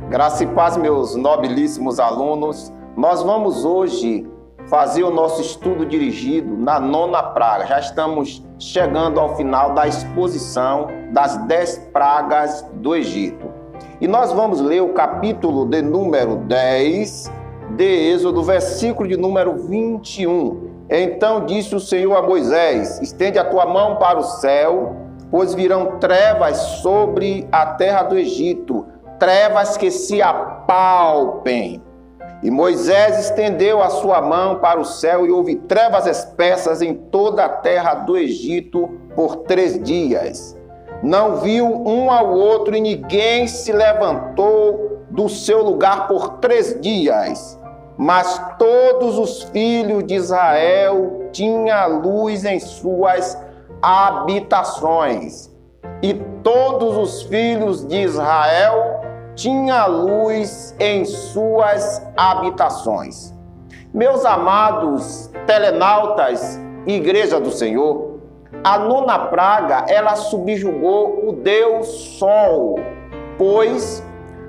Graça e paz, meus nobilíssimos alunos. Nós vamos hoje fazer o nosso estudo dirigido na nona praga. Já estamos chegando ao final da exposição das 10 pragas do Egito. E nós vamos ler o capítulo de número 10 de Êxodo, versículo de número 21. Então disse o Senhor a Moisés: estende a tua mão para o céu, pois virão trevas sobre a terra do Egito, trevas que se apalpem. E Moisés estendeu a sua mão para o céu e houve trevas espessas em toda a terra do Egito por 3 dias. Não viu um ao outro e ninguém se levantou do seu lugar por 3 dias. Mas todos os filhos de Israel tinham luz em suas habitações. E todos os filhos de Israel tinham luz em suas habitações. Meus amados telenautas, Igreja do Senhor, a nona praga, ela subjugou o Deus Sol, pois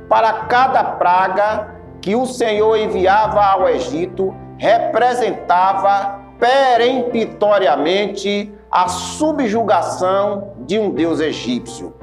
para cada praga que o Senhor enviava ao Egito, representava peremptoriamente a subjugação de um Deus egípcio.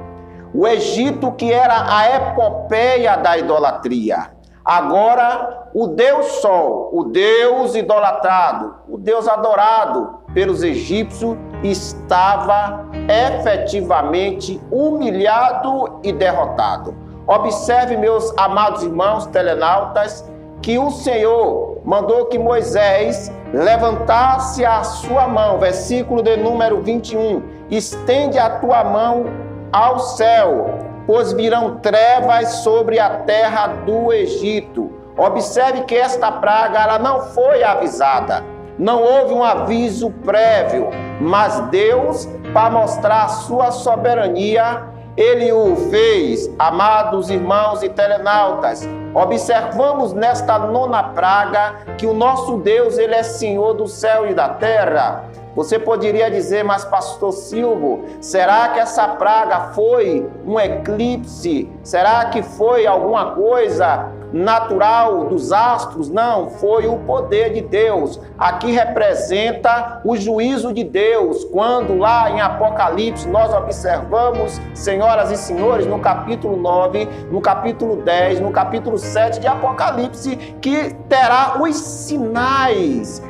O Egito, que era a epopeia da idolatria. Agora, o Deus Sol, o Deus idolatrado, o Deus adorado pelos egípcios, estava efetivamente humilhado e derrotado. Observe, meus amados irmãos telenautas, que o Senhor mandou que Moisés levantasse a sua mão, versículo de número 21, estende a tua mão ao céu, pois virão trevas sobre a terra do Egito. Observe que esta praga ela não foi avisada, não houve um aviso prévio, mas Deus, para mostrar a sua soberania, Ele o fez. Amados irmãos e telenautas, observamos nesta nona praga que o nosso Deus, Ele é Senhor do céu e da terra. Você poderia dizer, mas pastor Silvio, será que essa praga foi um eclipse? Será que foi alguma coisa natural dos astros? Não, foi o poder de Deus. Aqui representa o juízo de Deus. Quando lá em Apocalipse nós observamos, senhoras e senhores, no capítulo 9, no capítulo 10, no capítulo 7 de Apocalipse, que terá os sinais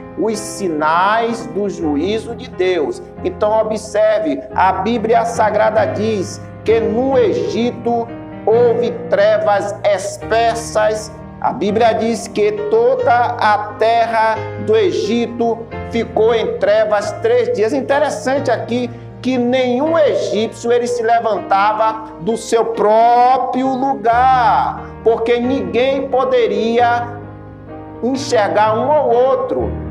do juízo de Deus. Então observe, a Bíblia Sagrada diz que no Egito houve trevas espessas. A Bíblia diz que toda a terra do Egito ficou em trevas 3 dias. Interessante aqui que nenhum egípcio ele se levantava do seu próprio lugar, porque ninguém poderia enxergar um ao outro.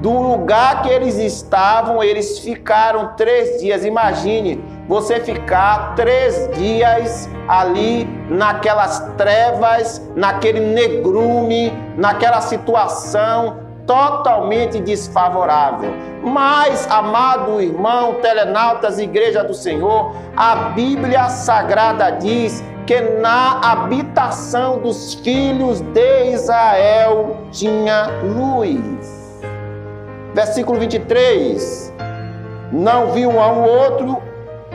Do lugar que eles estavam, eles ficaram 3 dias. Imagine você ficar 3 dias ali naquelas trevas, naquele negrume, naquela situação totalmente desfavorável. Mas, amado irmão, telenautas, Igreja do Senhor, a Bíblia Sagrada diz que na habitação dos filhos de Israel tinha luz. Versículo 23, não viu um ao outro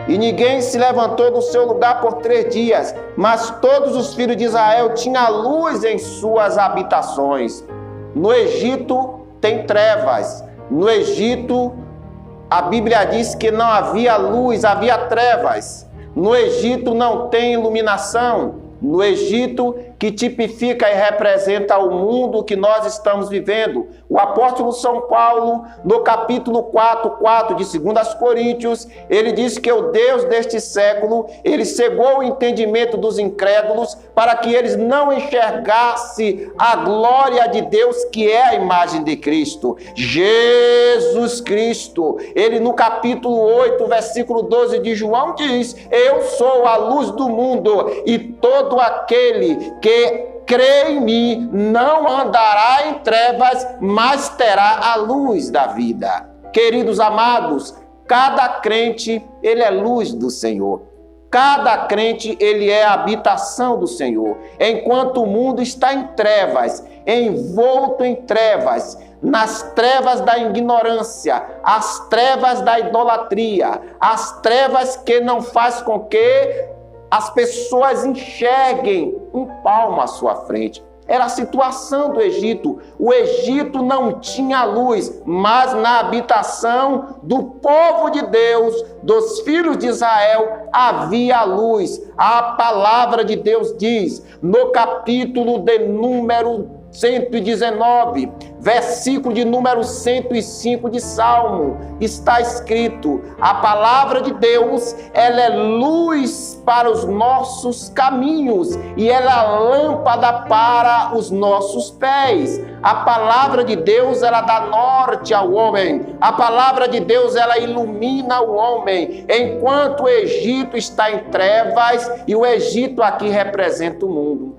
e ninguém se levantou do seu lugar por 3 dias, mas todos os filhos de Israel tinham luz em suas habitações. No Egito tem trevas, no Egito a Bíblia diz que não havia luz, havia trevas. No Egito não tem iluminação. No Egito, que tipifica e representa o mundo que nós estamos vivendo. O apóstolo São Paulo, no capítulo 4 de 2 Coríntios, ele diz que o Deus deste século, ele cegou o entendimento dos incrédulos para que eles não enxergassem a glória de Deus, que é a imagem de Cristo. Jesus Cristo, ele no capítulo 8, versículo 12 de João diz: eu sou a luz do mundo e todo aquele que crê em mim não andará em trevas, mas terá a luz da vida. Queridos amados, cada crente, ele é luz do Senhor. Cada crente, ele é a habitação do Senhor. Enquanto o mundo está em trevas, envolto em trevas, nas trevas da ignorância, as trevas da idolatria, as trevas que não faz com que as pessoas enxerguem um palmo à sua frente. Era a situação do Egito. O Egito não tinha luz, mas na habitação do povo de Deus, dos filhos de Israel, havia luz. A palavra de Deus diz, no capítulo de número 119, versículo de número 105 de Salmo, está escrito: a palavra de Deus, ela é luz para os nossos caminhos e ela é lâmpada para os nossos pés. A palavra de Deus, ela dá norte ao homem. A palavra de Deus, ela ilumina o homem. Enquanto o Egito está em trevas, e o Egito aqui representa o mundo.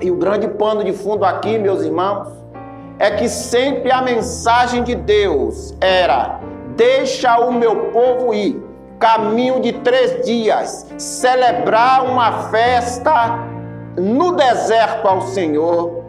E o grande pano de fundo aqui, meus irmãos, é que sempre a mensagem de Deus era: deixa o meu povo ir, caminho de 3 dias, celebrar uma festa no deserto ao Senhor.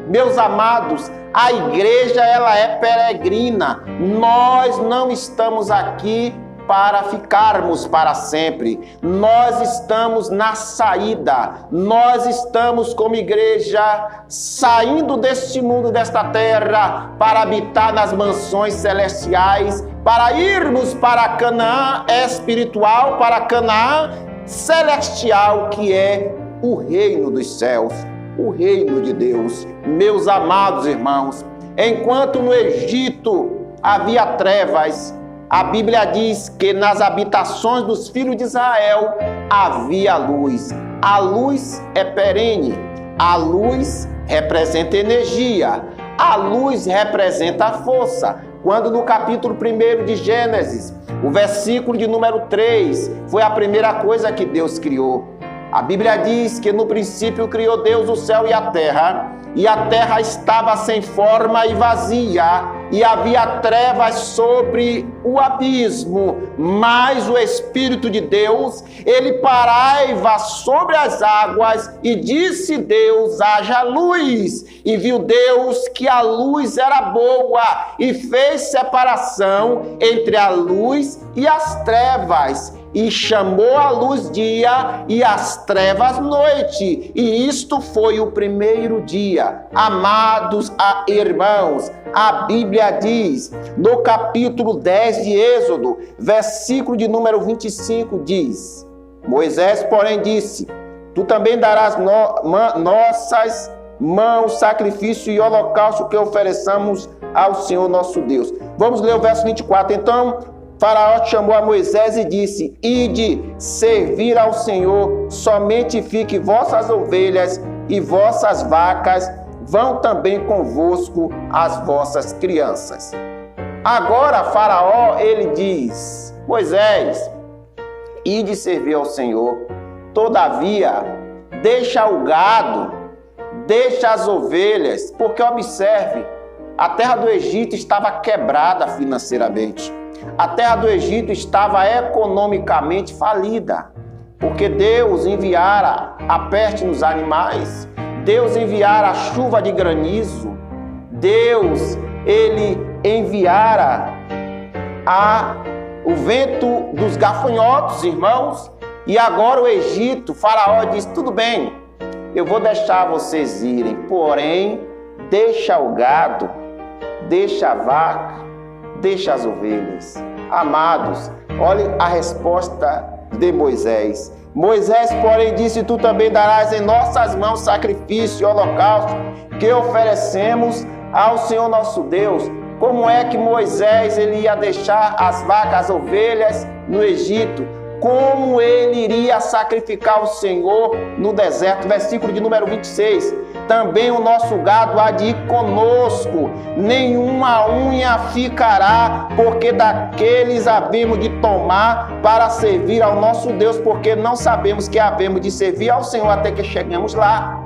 Meus amados, a igreja, ela é peregrina. Nós não estamos aqui para ficarmos para sempre. Nós estamos na saída. Nós estamos como igreja saindo deste mundo, desta terra, para habitar nas mansões celestiais, para irmos para Canaã espiritual, para Canaã celestial, que é o reino dos céus, o reino de Deus. Meus amados irmãos, enquanto no Egito havia trevas, a Bíblia diz que nas habitações dos filhos de Israel havia luz. A luz é perene, a luz representa energia, a luz representa a força. Quando no capítulo 1 de Gênesis, o versículo de número 3, foi a primeira coisa que Deus criou. A Bíblia diz que no princípio criou Deus o céu e a terra estava sem forma e vazia, e havia trevas sobre o abismo, mas o Espírito de Deus, ele pairava sobre as águas, e disse Deus: haja luz. E viu Deus que a luz era boa, e fez separação entre a luz e as trevas. E chamou a luz dia e as trevas noite. E isto foi o primeiro dia. Amados irmãos, a Bíblia diz, no capítulo 10 de Êxodo, versículo de número 25, diz: Moisés, porém, disse: tu também darás nossas mãos sacrifício e holocausto que ofereçamos ao Senhor nosso Deus. Vamos ler o verso 24. Então Faraó chamou a Moisés e disse: ide servir ao Senhor, somente fique vossas ovelhas e vossas vacas, vão também convosco as vossas crianças. Agora Faraó, ele diz: Moisés, ide servir ao Senhor, todavia deixa o gado, deixa as ovelhas, porque observe, a terra do Egito estava quebrada financeiramente. A terra do Egito estava economicamente falida, porque Deus enviara a peste nos animais, Deus enviara a chuva de granizo, Deus, ele enviara o vento dos gafanhotos, irmãos. E agora o Egito, Faraó diz: tudo bem, eu vou deixar vocês irem, porém, deixa o gado, deixa a vaca, deixa as ovelhas. Amados, olhe a resposta de Moisés. Moisés, porém, disse: tu também darás em nossas mãos sacrifício e holocausto que oferecemos ao Senhor nosso Deus. Como é que Moisés ele ia deixar as vacas, as ovelhas no Egito? Como ele iria sacrificar o Senhor no deserto? Versículo de número 26. Também o nosso gado há de ir conosco, nenhuma unha ficará, porque daqueles havemos de tomar para servir ao nosso Deus, porque não sabemos que havemos de servir ao Senhor até que cheguemos lá.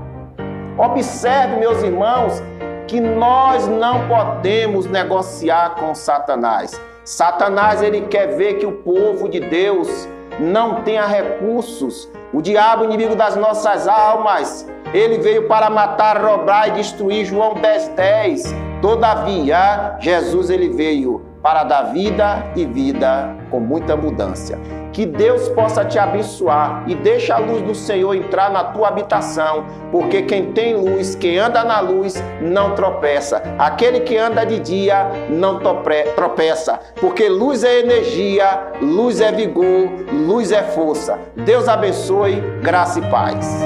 Observe, meus irmãos, que nós não podemos negociar com Satanás. Satanás, ele quer ver que o povo de Deus não tenha recursos. O diabo, inimigo das nossas almas, ele veio para matar, roubar e destruir. João 10:10. Todavia, Jesus ele veio para dar vida e vida com muita abundância. Que Deus possa te abençoar e deixa a luz do Senhor entrar na tua habitação, porque quem tem luz, quem anda na luz, não tropeça. Aquele que anda de dia não tropeça, porque luz é energia, luz é vigor, luz é força. Deus abençoe, graça e paz.